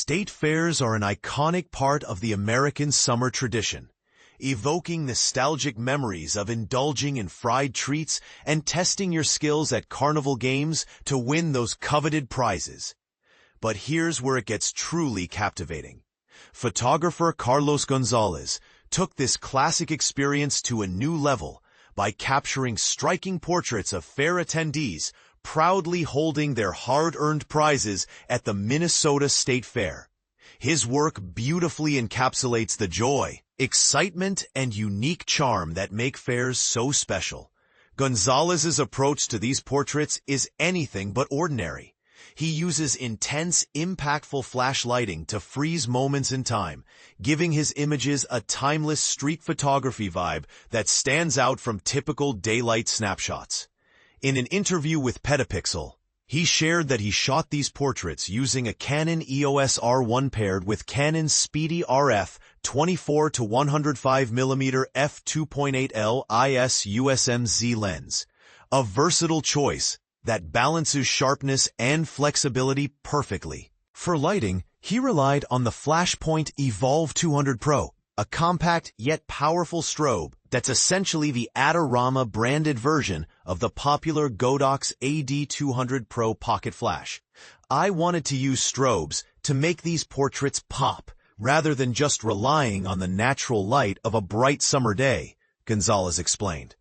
State fairs are an iconic part of the American summer tradition, evoking nostalgic memories of indulging in fried treats and testing your skills at carnival games to win those coveted prizes. But here's where it gets truly captivating. Photographer Carlos Gonzalez took this classic experience to a new level by capturing striking portraits of fair attendees proudly holding their hard-earned prizes at the Minnesota State Fair. His work beautifully encapsulates the joy, excitement, and unique charm that make fairs so special. Gonzalez's approach to these portraits is anything but ordinary. He uses intense, impactful flash lighting to freeze moments in time, giving his images a timeless street photography vibe that stands out from typical daylight snapshots. In an interview with Petapixel, he shared that he shot these portraits using a Canon EOS R1 paired with Canon's speedy RF 24 to 105mm f2.8L IS USM Z lens, a versatile choice that balances sharpness and flexibility perfectly. For lighting, he relied on the Flashpoint eVOLV 200 Pro, a compact yet powerful strobe that's essentially the Adorama-branded version of the popular Godox AD200 Pro Pocket Flash. I wanted to use strobes to make these portraits pop, rather than just relying on the natural light of a bright summer day, Gonzalez explained.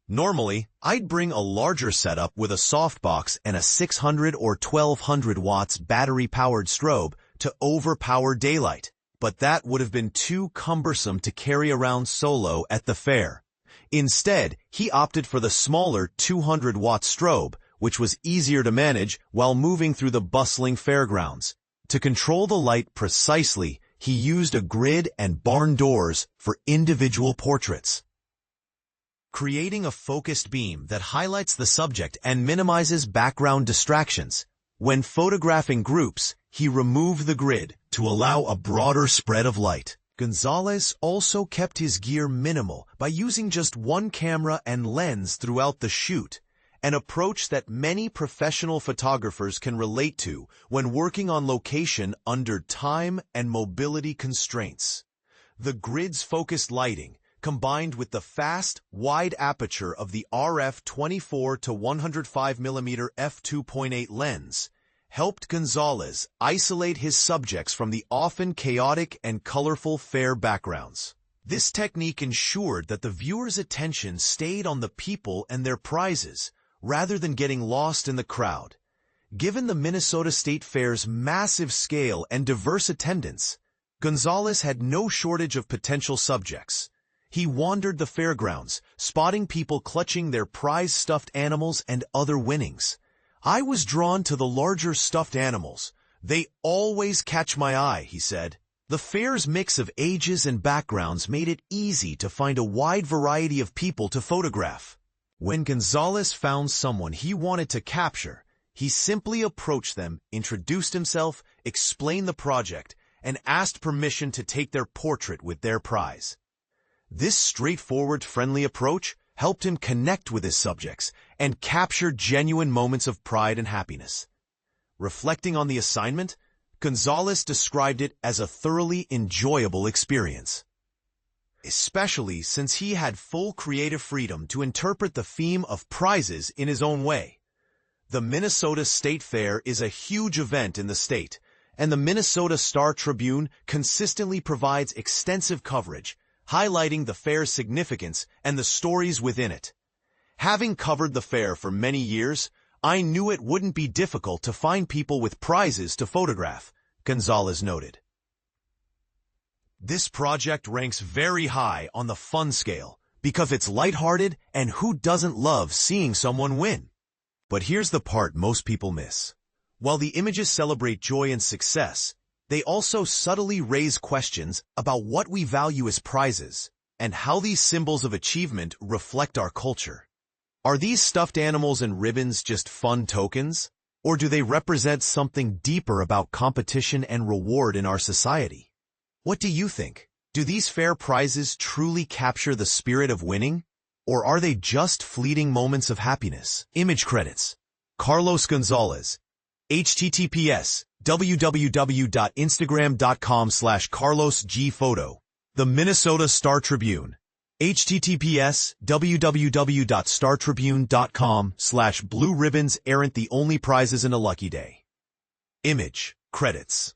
Normally, I'd bring a larger setup with a softbox and a 600 or 1200 watts battery-powered strobe to overpower daylight, but that would have been too cumbersome to carry around solo at the fair. Instead, he opted for the smaller 200-watt strobe, which was easier to manage while moving through the bustling fairgrounds. To control the light precisely, he used a grid and barn doors for individual portraits, creating a focused beam that highlights the subject and minimizes background distractions. When photographing groups, he removed the grid to allow a broader spread of light. Gonzalez also kept his gear minimal by using just one camera and lens throughout the shoot, an approach that many professional photographers can relate to when working on location under time and mobility constraints. The grid's focused lighting, combined with the fast, wide aperture of the RF 24 to 105mm f2.8 lens, helped Gonzalez isolate his subjects from the often chaotic and colorful fair backgrounds. This technique ensured that the viewer's attention stayed on the people and their prizes, rather than getting lost in the crowd. Given the Minnesota State Fair's massive scale and diverse attendance, Gonzalez had no shortage of potential subjects. He wandered the fairgrounds, spotting people clutching their prized stuffed animals and other winnings. I was drawn to the larger stuffed animals. They always catch my eye, he said. The fair's mix of ages and backgrounds made it easy to find a wide variety of people to photograph. When Gonzalez found someone he wanted to capture, he simply approached them, introduced himself, explained the project, and asked permission to take their portrait with their prize. This straightforward, friendly approach helped him connect with his subjects and capture genuine moments of pride and happiness. Reflecting on the assignment, Gonzalez described it as a thoroughly enjoyable experience, especially since he had full creative freedom to interpret the theme of prizes in his own way. The Minnesota State Fair is a huge event in the state, and the Minnesota Star-Tribune consistently provides extensive coverage, highlighting the fair's significance and the stories within it. Having covered the fair for many years, I knew it wouldn't be difficult to find people with prizes to photograph, Gonzalez noted. This project ranks very high on the fun scale because it's lighthearted, and who doesn't love seeing someone win? But here's the part most people miss. While the images celebrate joy and success, they also subtly raise questions about what we value as prizes and how these symbols of achievement reflect our culture. Are these stuffed animals and ribbons just fun tokens, or do they represent something deeper about competition and reward in our society? What do you think? Do these fair prizes truly capture the spirit of winning, or are they just fleeting moments of happiness? Image credits. Carlos Gonzalez. https www.instagram.com/carlosgphoto. The Minnesota Star Tribune. https://www.startribune.com/blue ribbons aren't the only prizes in a lucky day. Image. Credits.